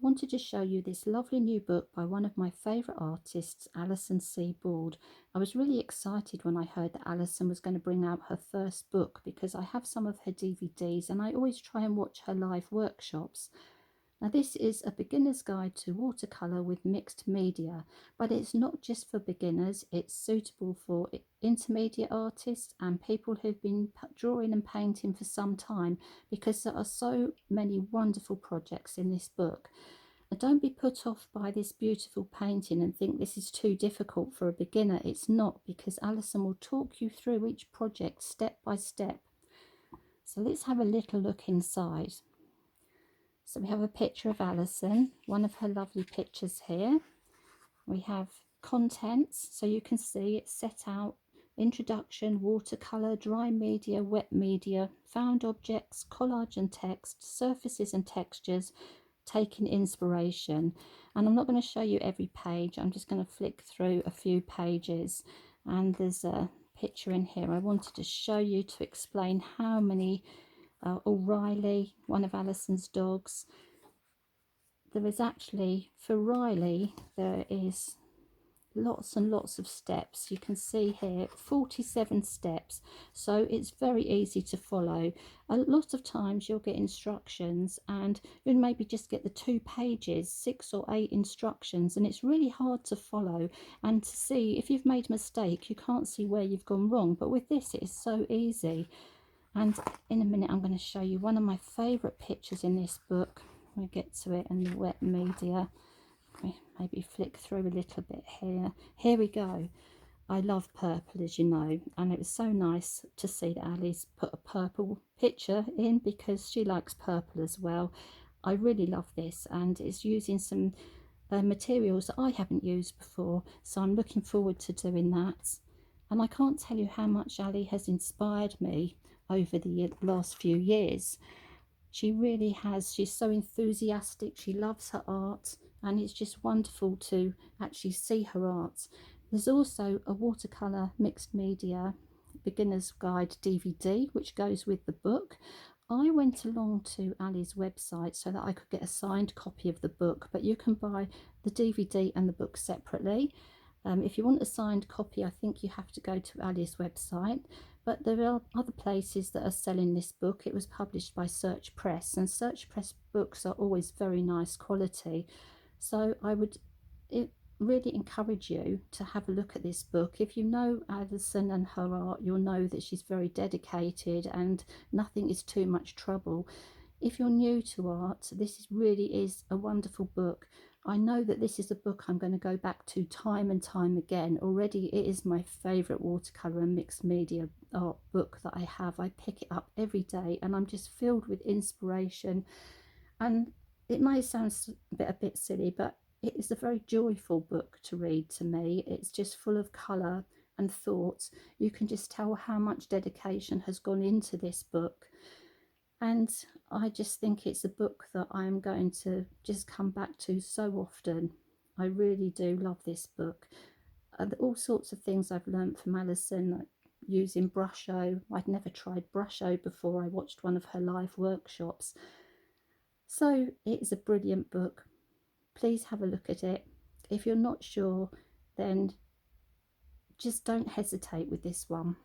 wanted to show you this lovely new book by one of my favourite artists, Alison Seaboard. I was really excited when I heard that Alison was going to bring out her first book because I have some of her DVDs and I always try and watch her live workshops. Now this is a beginner's guide to watercolour with mixed media, but it's not just for beginners, it's suitable for intermediate artists and people who've been drawing and painting for some time, because there are so many wonderful projects in this book. Now, don't be put off by this beautiful painting and think this is too difficult for a beginner. It's not, because Alison will talk you through each project step by step. So let's have a little look inside. So we have a picture of Alison, one of her lovely pictures here. We have contents, so you can see it's set out: introduction, watercolour, dry media, wet media, found objects, collage and text, surfaces and textures, taking inspiration. And I'm not going to show you every page, I'm just going to flick through a few pages. And there's a picture in here I wanted to show you to explain how many O'Reilly, one of Alison's dogs. There is actually, for Riley, there is lots and lots of steps. You can see here 47 steps, so it's very easy to follow. A lot of times you'll get instructions and you'll maybe just get the 2 pages, 6 or 8 instructions, and it's really hard to follow and to see if you've made a mistake. You can't see where you've gone wrong, but with this it's so easy. And in a minute I'm going to show you one of my favourite pictures in this book. We'll get to it in the wet media. Maybe flick through a little bit here. Here we go. I love purple, as you know, and it was so nice to see that Ali's put a purple picture in because she likes purple as well. I really love this, and it's using some materials that I haven't used before, so I'm looking forward to doing that. And I can't tell you how much Ali has inspired me over the last few years. She really has. She's so enthusiastic. She loves her art, and it's just wonderful to actually see her art. There's also a watercolour mixed media beginner's guide DVD which goes with the book. I went along to Ali's website so that I could get a signed copy of the book, but you can buy the DVD and the book separately. If you want a signed copy, I think you have to go to Ali's website, but there are other places that are selling this book. It was published by Search Press, and Search Press books are always very nice quality. So I would really encourage you to have a look at this book. If you know Alison and her art, you'll know that she's very dedicated and nothing is too much trouble. If you're new to art, this really is a wonderful book. I know that this is a book I'm going to go back to time and time again. Already it is my favourite watercolour and mixed media art book that I have. I pick it up every day and I'm just filled with inspiration. And it may sound a bit silly, but it is a very joyful book to read to me. It's just full of colour and thought. You can just tell how much dedication has gone into this book. And I just think it's a book that I'm going to just come back to so often. I really do love this book. All sorts of things I've learned from Alison, like using Brusho. I'd never tried Brusho before. I watched one of her live workshops. So it is a brilliant book. Please have a look at it. If you're not sure, then just don't hesitate with this one.